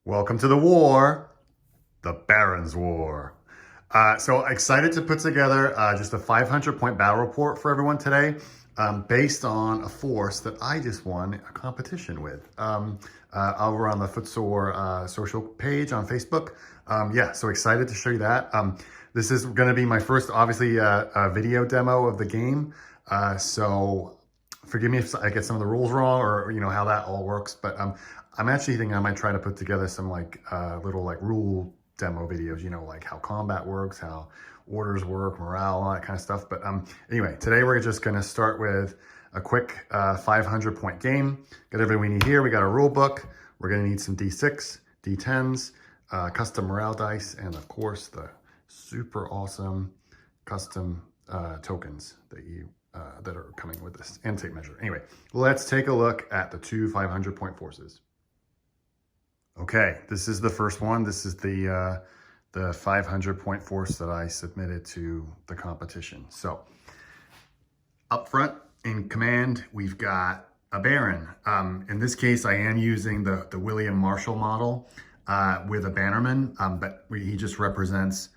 Welcome to the war, the Baron's War. So excited to put together just a 500-point battle report for everyone today, based on a force that I just won a competition with over on the Footsore social page on Facebook. Yeah, so excited to show you that. This is going to be my first, obviously, video demo of the game. So forgive me if I get some of the rules wrong or how that all works, but I'm actually thinking I might try to put together some little rule demo videos, like how combat works, how orders work, morale, all that kind of stuff. But anyway, today we're just going to start with a quick 500-point game. Got everything we need here. We got a rule book. We're going to need some D6, D10s, custom morale dice, and of course the super awesome custom tokens that are coming with this, and tape measure. Anyway, let's take a look at the two 500-point forces. Okay, this is the first one. This is the 500-point force that I submitted to the competition. So up front in command, we've got a Baron. In this case, I am using the William Marshall model with a Bannerman, but he just represents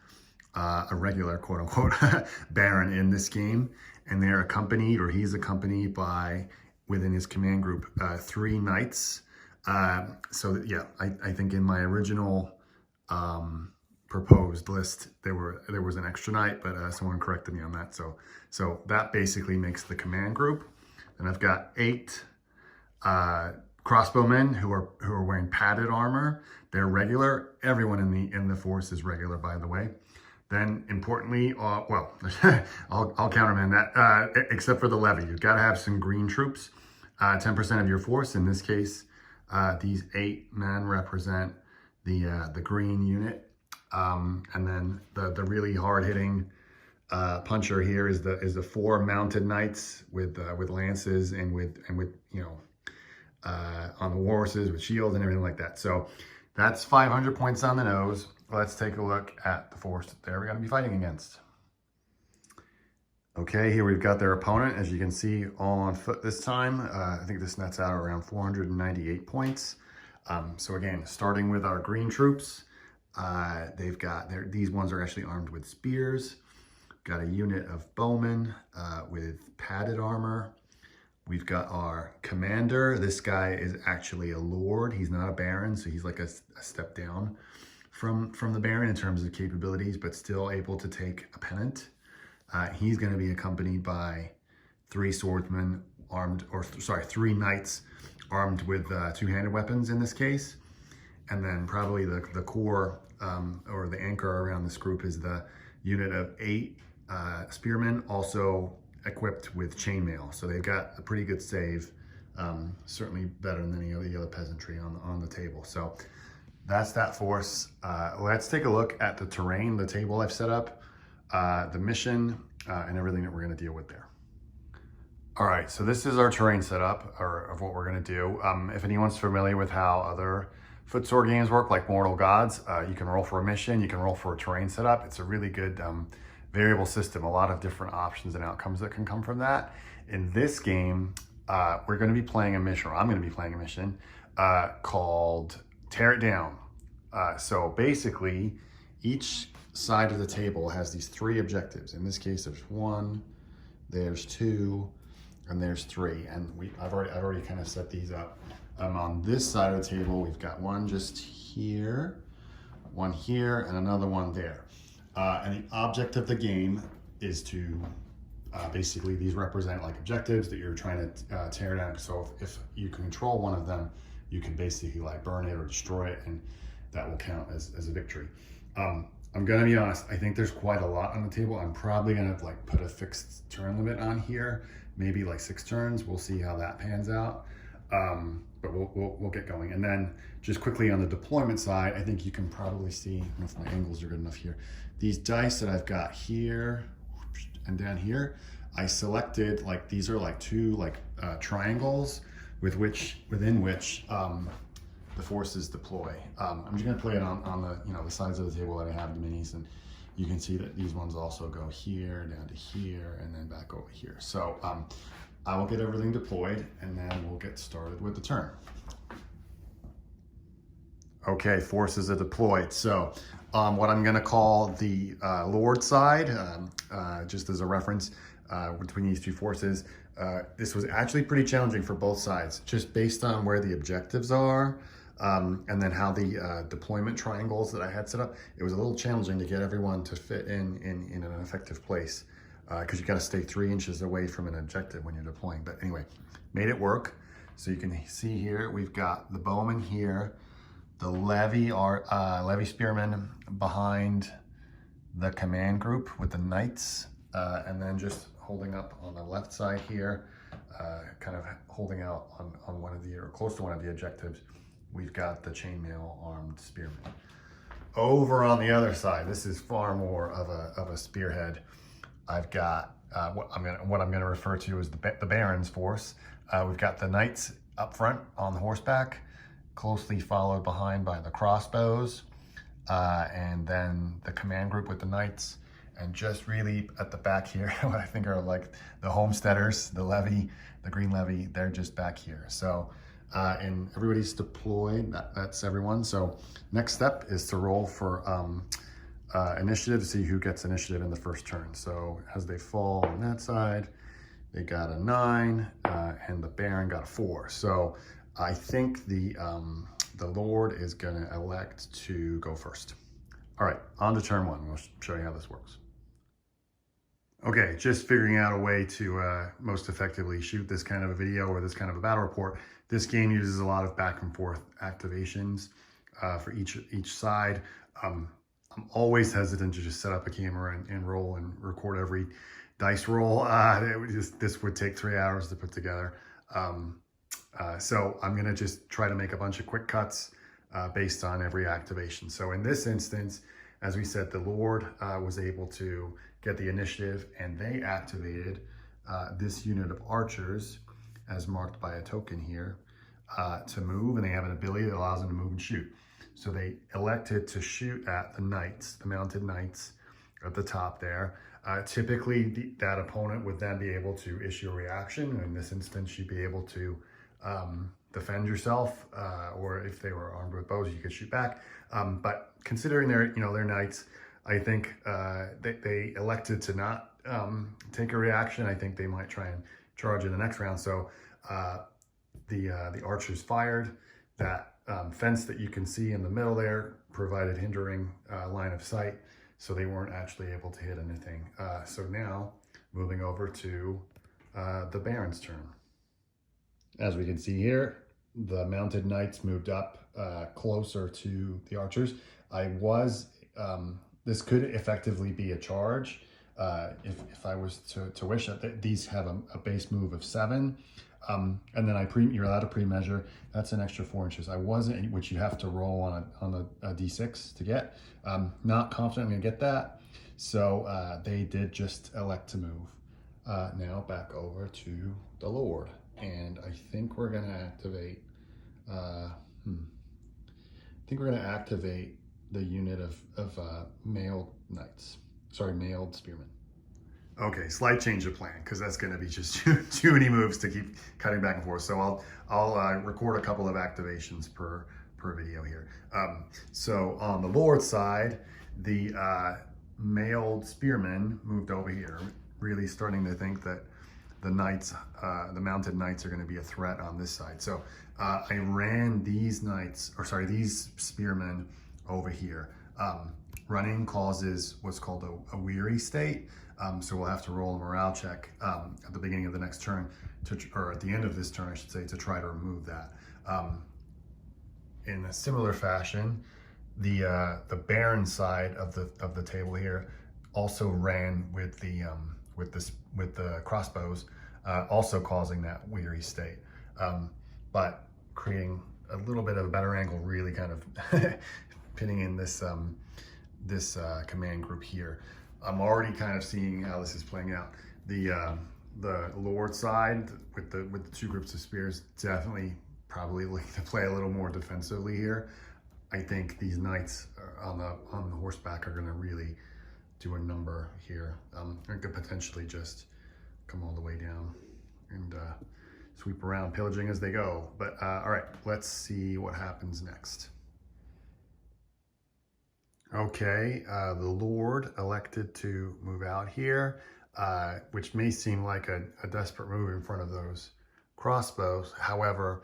a regular quote-unquote Baron in this game. And they're accompanied, or he's accompanied by, within his command group, 3 knights. So yeah, I think in my original proposed list, there was an extra knight, but someone corrected me on that. So that basically makes the command group. And I've got 8 crossbowmen who are wearing padded armor. They're regular. Everyone in the force is regular, by the way. Then importantly, well, I'll countermand that, except for the levy. You've got to have some green troops, 10% of your force. In this case, these 8 men represent the green unit. And then the really hard-hitting puncher here is the 4 mounted knights with lances and with on the war horses with shields and everything like that. So that's 500 points on the nose. Let's take a look at the force that they're going to be fighting against. Okay, here we've got their opponent, as you can see, all on foot this time. I think this nets out around 498 points. So again, starting with our green troops, they've got these ones are actually armed with spears. Got a unit of bowmen with padded armor. We've got our commander. This guy is actually a lord. He's not a baron, so he's like a step down from the Baron in terms of capabilities, but still able to take a pennant. He's going to be accompanied by 3 swordsmen armed, or sorry, 3 knights armed with 2-handed weapons in this case. And then probably the core or the anchor around this group is the unit of 8 spearmen, also equipped with chainmail. So they've got a pretty good save, certainly better than any of the other peasantry on the table. So that's that force. Let's take a look at the terrain, the table I've set up, the mission, and everything that we're going to deal with there. All right, so this is our terrain setup, or of what we're going to do. If anyone's familiar with how other Footsore games work, like Mortal Gods, you can roll for a mission, you can roll for a terrain setup. It's a really good variable system, a lot of different options and outcomes that can come from that. In this game, we're going to be playing a mission, or I'm going to be playing a mission called Tear It Down. So basically, each side of the table has these 3 objectives. In this case, there's 1, there's 2, and there's 3. And I've already kind of set these up. On this side of the table, we've got 1 just here, 1 here, and another 1 there. And the object of the game is to basically, these represent like objectives that you're trying to tear down. So if you control one of them, you can basically like burn it or destroy it, and that will count as a victory. I'm gonna be honest, I think there's quite a lot on the table. I'm probably gonna like put a fixed turn limit on here, maybe like 6 turns. We'll see how that pans out. But we'll get going. And then just quickly on the deployment side, I think you can probably see, I don't know if my angles are good enough here, these dice that I've got here and down here, I selected, like, these are like 2 triangles within which the forces deploy. I'm just gonna play it on the the sides of the table that I have the minis, and you can see that these ones also go here, down to here, and then back over here. So I will get everything deployed, and then we'll get started with the turn. Okay, forces are deployed. So what I'm gonna call the Lord side, just as a reference between these two forces, this was actually pretty challenging for both sides, just based on where the objectives are, and then how the deployment triangles that I had set up. It was a little challenging to get everyone to fit in an effective place, because you gotta stay 3 inches away from an objective when you're deploying. But anyway, made it work. So you can see here, we've got the bowman here, the levy spearmen behind the command group with the knights, and then just holding up on the left side here, kind of holding out on one of the, or close to one of the objectives, we've got the chainmail armed spearmen. Over on the other side, this is far more of a spearhead. I've got what I'm gonna refer to as the Baron's force. We've got the knights up front on the horseback, closely followed behind by the crossbows, and then the command group with the knights, and just really at the back here, what I think are like the homesteaders, the levy, the green levy, they're just back here. So, and everybody's deployed, that's everyone. So next step is to roll for initiative to see who gets initiative in the first turn. So as they fall on that side, they got a 9, and the Baron got a 4. So I think the Lord is gonna elect to go first. All right, on to turn 1. We'll show you how this works. Okay, just figuring out a way to most effectively shoot this kind of a video or this kind of a battle report. This game uses a lot of back and forth activations for each side. I'm always hesitant to just set up a camera and roll and record every dice roll. This would take 3 hours to put together. So I'm gonna just try to make a bunch of quick cuts based on every activation. So in this instance, as we said, the Lord was able to get the initiative, and they activated this unit of archers as marked by a token here to move, and they have an ability that allows them to move and shoot. So they elected to shoot at the knights, the mounted knights at the top there. Typically, that opponent would then be able to issue a reaction. In this instance, you'd be able to defend yourself, or if they were armed with bows, you could shoot back. But considering they're knights, I think they elected to not take a reaction. I think they might try and charge in the next round. So the archers fired. That fence that you can see in the middle there provided hindering line of sight, so they weren't actually able to hit anything. So now, moving over to the Baron's turn. As we can see here, the mounted knights moved up closer to the archers. This could effectively be a charge if I was to wish. These have a base move of 7. And then you're allowed to pre-measure. That's an extra 4 inches. I wasn't, which you have to roll on a D6 to get. Not confident I'm gonna get that. So they did just elect to move. Now back over to the Lord. And I think we're gonna activate, the unit of mailed knights. Sorry, mailed spearmen. Okay, slight change of plan, because that's going to be just too many moves to keep cutting back and forth. So I'll record a couple of activations per video here. So on the Lord's side, the mailed spearmen moved over here, really starting to think that the knights, the mounted knights, are going to be a threat on this side. So I ran these spearmen over here. Running causes what's called a weary state. So we'll have to roll a morale check at the beginning of the next turn, or at the end of this turn, I should say, to try to remove that. In a similar fashion, the Baron side of the table here also ran with the crossbows, also causing that weary state, but creating a little bit of a better angle, really kind of pinning in this command group here. I'm already kind of seeing how this is playing out. The Lord side with the 2 groups of spears definitely probably looking to play a little more defensively here. I think these knights on the horseback are going to really do a number here. They could potentially just come all the way down and sweep around, pillaging as they go. But all right, let's see what happens next. Okay, the Lord elected to move out here, which may seem like a desperate move in front of those crossbows. However,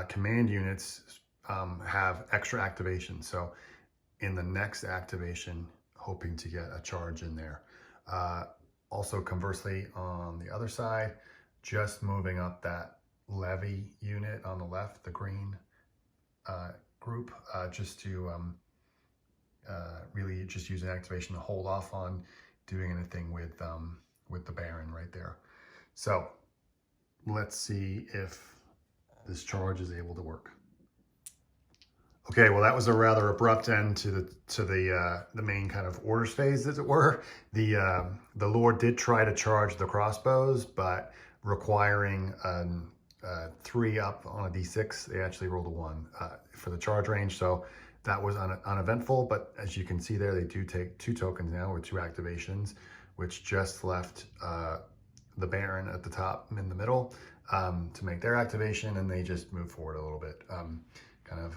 command units have extra activation. So in the next activation, hoping to get a charge in there. Also, conversely, on the other side, just moving up that levy unit on the left, the green group, just to really just use an activation to hold off on doing anything with the Baron right there. So let's see if this charge is able to work. Okay, well, that was a rather abrupt end to the main kind of orders phase, as it were. The Lord did try to charge the crossbows, but requiring 3 up on a d6, they actually rolled a 1 for the charge range. So that was uneventful. But as you can see there, they do take 2 tokens now with 2 activations, which just left the Baron at the top in the middle to make their activation, and they just move forward a little bit, kind of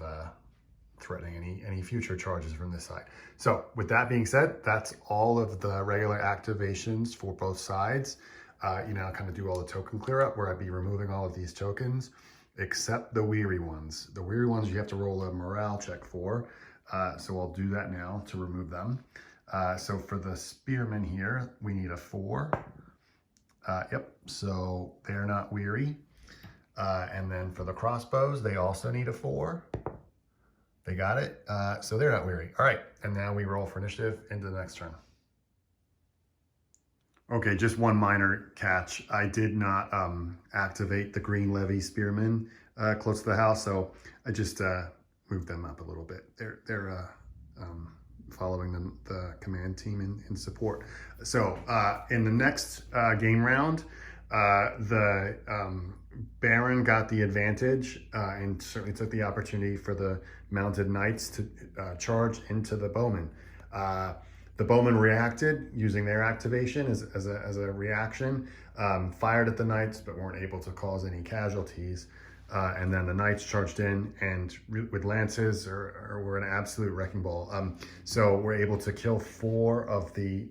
threatening any future charges from this side. So with that being said, that's all of the regular activations for both sides. You know, kind of do all the token clear up where I'd be removing all of these tokens, except the weary ones. The weary ones you have to roll a morale check for. So I'll do that now to remove them. So for the spearmen here, we need a 4. Yep, so they're not weary. And then for the crossbows, they also need a 4. They got it. So they're not weary. All right, and now we roll for initiative into the next turn. Okay, just one minor catch. I did not activate the green levy spearmen close to the house, so I just moved them up a little bit. They're following the command team in support. So in the next game round, the Baron got the advantage and certainly took the opportunity for the mounted knights to charge into the bowmen. The bowmen reacted using their activation as a reaction, fired at the knights, but weren't able to cause any casualties. And then the knights charged in and with lances or were an absolute wrecking ball. So we're able to kill 4 of the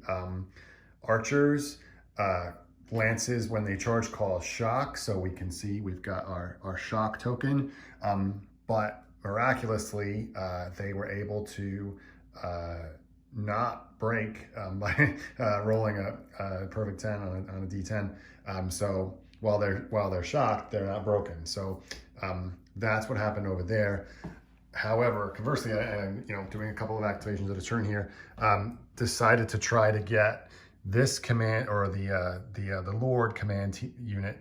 archers. Lances, when they charge, cause shock. So we can see we've got our shock token. But miraculously, they were able to not break by rolling a perfect 10 on a d10. So while they're shocked, they're not broken. So that's what happened over there. However, conversely, I'm doing a couple of activations at a turn here. Decided to try to get this command, or the Lord command unit,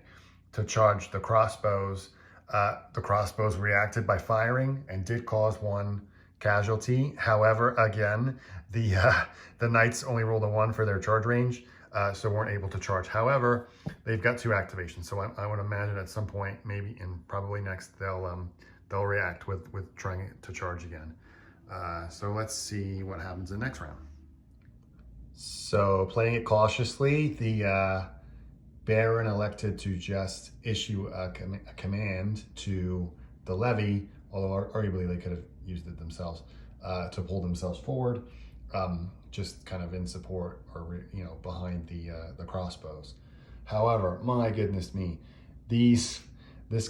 to charge the crossbows. The crossbows reacted by firing and did cause 1 casualty. However, again, the knights only rolled a 1 for their charge range, so weren't able to charge. However, they've got 2 activations, so I would imagine at some point, maybe probably next, they'll react with trying to charge again. So let's see what happens in the next round. So playing it cautiously, the Baron elected to just issue a command to the levy, although arguably they could have used it themselves, to pull themselves forward, just kind of in support or behind the crossbows. However, my goodness me, this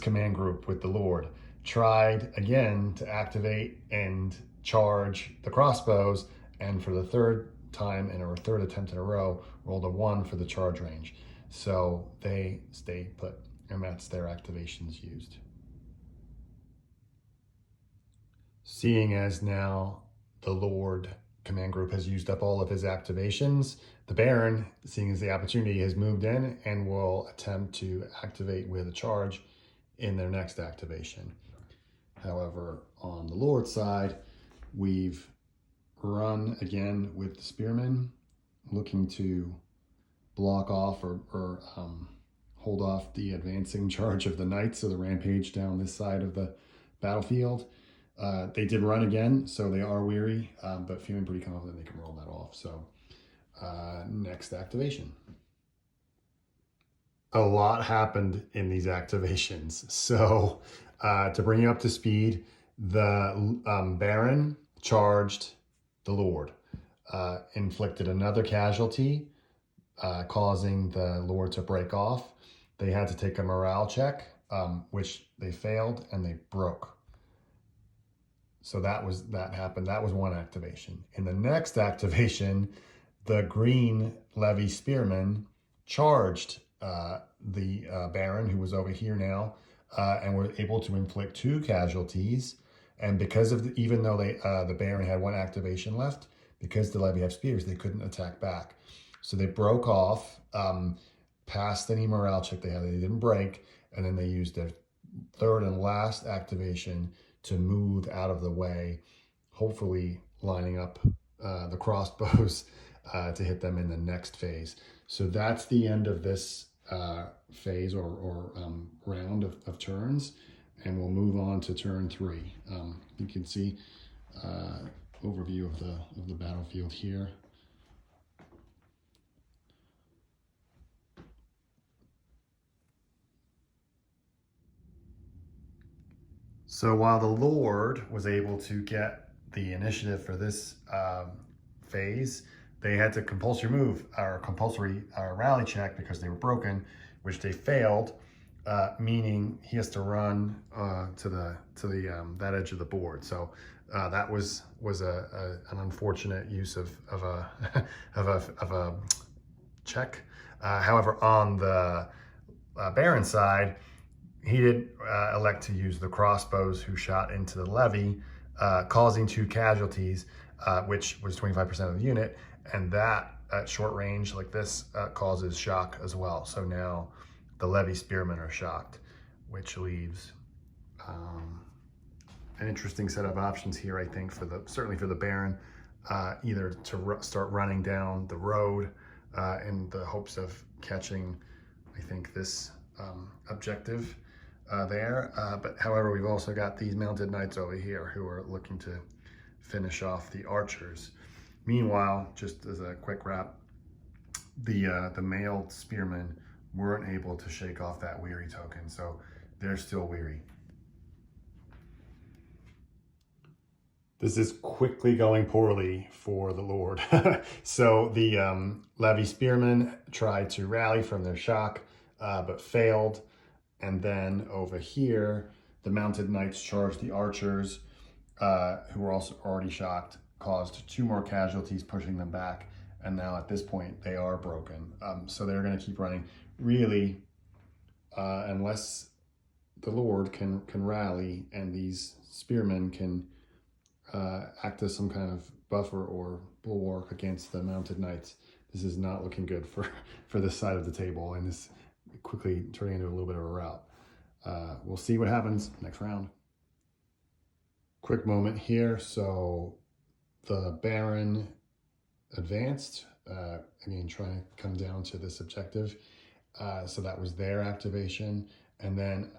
command group with the Lord tried again to activate and charge the crossbows, and for the 3rd time or 3rd attempt in a row, rolled a 1 for the charge range. So they stay put, and that's their activations used. Seeing as now the Lord command group has used up all of his activations, the Baron, seeing as the opportunity, has moved in and will attempt to activate with a charge in their next activation. However, on the Lord's side, we've run again with the spearmen, looking to block off or hold off the advancing charge of the knights or the rampage down this side of the battlefield. They did run again, so they are weary, but feeling pretty confident they can roll that off. So next activation. A lot happened in these activations. So to bring you up to speed, the Baron charged the Lord. Inflicted another casualty, causing the Lord to break off. They had to take a morale check, which they failed, and they broke. So that happened. That was one activation. In the next activation, the green levy spearmen charged the Baron, who was over here now, and were able to inflict 2 casualties. And because of even though the Baron had 1 activation left, because the levy have spears, they couldn't attack back. So they broke off, past any morale check they had. They didn't break, and then they used their 3rd and last activation to move out of the way, hopefully lining up the crossbows to hit them in the next phase. So that's the end of this phase or round of turns, and we'll move on to turn 3. You can see overview of the battlefield here. So while the Lord was able to get the initiative for this phase, they had to compulsory rally check because they were broken, which they failed, meaning he has to run to that edge of the board. So that was an unfortunate use of a check. However, on the Baron side, he did elect to use the crossbows, who shot into the levy, causing 2 casualties, which was 25% of the unit. And that at short range like this causes shock as well. So now the levy spearmen are shocked, which leaves an interesting set of options here, I think, certainly for the Baron, either to start running down the road in the hopes of catching, I think, this objective there. But however, we've also got these mounted knights over here who are looking to finish off the archers. Meanwhile, just as a quick wrap, the mailed spearmen weren't able to shake off that weary token, so they're still weary. This is quickly going poorly for the Lord. So the levy spearmen tried to rally from their shock, but failed. And then over here, the mounted knights charged the archers, who were also already shocked, caused 2 more casualties, pushing them back. And now at this point, they are broken. So they're going to keep running. Really, unless the Lord can rally and these spearmen can act as some kind of buffer or bulwark against the mounted knights, this is not looking good for this side of the table, and this quickly turning into a little bit of a rout. We'll see what happens next round. Quick moment here. So the Baron advanced, again, trying to come down to this objective. So that was their activation. And then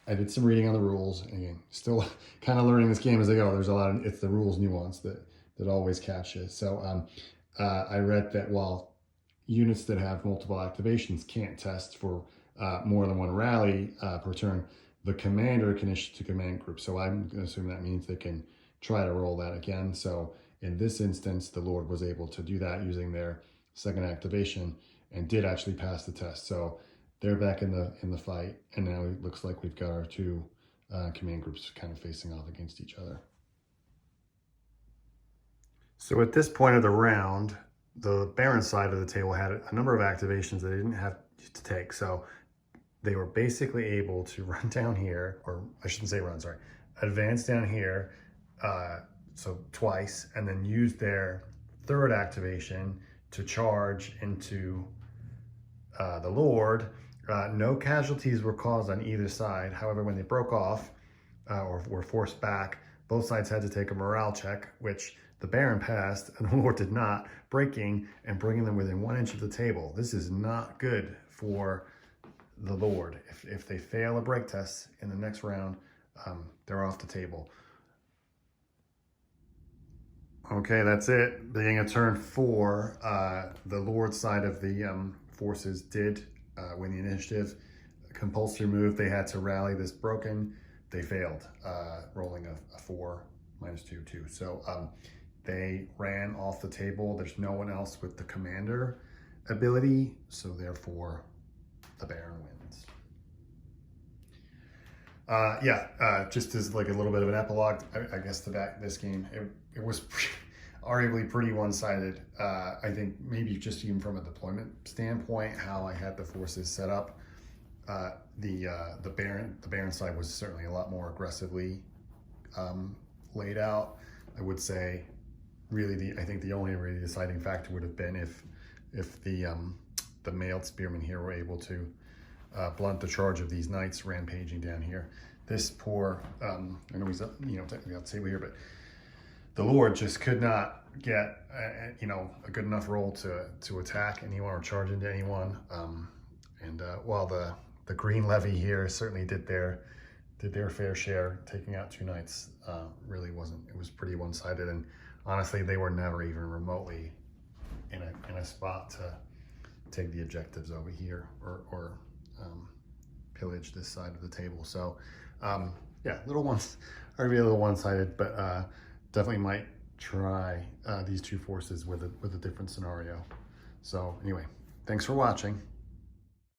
I did some reading on the rules. Again, still kind of learning this game as I go. There's a lot of, it's the rules nuance that always catches. So I read that while units that have multiple activations can't test for more than 1 rally per turn, the commander can issue to command group. So I'm going to assume that means they can try to roll that again. So in this instance, the Lord was able to do that using their 2nd activation and did actually pass the test. So they're back in the fight, and now it looks like we've got our 2 command groups kind of facing off against each other. So at this point of the round, the Baron side of the table had a number of activations that they didn't have to take. So they were basically able to run down here, or I shouldn't say run, sorry, advance down here, so twice, and then use their 3rd activation to charge into the Lord. No casualties were caused on either side. However, when they broke off or were forced back, both sides had to take a morale check, which the Baron passed and the Lord did not, breaking and bringing them within 1 inch of the table. This is not good for the Lord. If they fail a break test in the next round, they're off the table. Okay, that's it. Being a turn 4, the Lord side of the forces did win the initiative. Compulsory move, they had to rally this broken. They failed, rolling a 4 -2, 2. So They ran off the table. There's no one else with the commander ability, so therefore the Baron wins. Just as like a little bit of an epilogue, I guess to this game, it was arguably pretty one-sided. I think maybe just even from a deployment standpoint, how I had the forces set up, the Baron side was certainly a lot more aggressively laid out. I would say, really, I think the only really deciding factor would have been if the mailed spearmen here were able to blunt the charge of these knights rampaging down here. This poor, I know he's technically out table here, but the Lord just could not get a good enough roll to attack anyone or charge into anyone. While the green levy here certainly did their fair share, taking out 2 knights really wasn't. It was pretty one-sided, and honestly, they were never even remotely in a spot to take the objectives over here or pillage this side of the table. So yeah, a little one-sided, but definitely might try these 2 forces with a different scenario. So anyway, thanks for watching.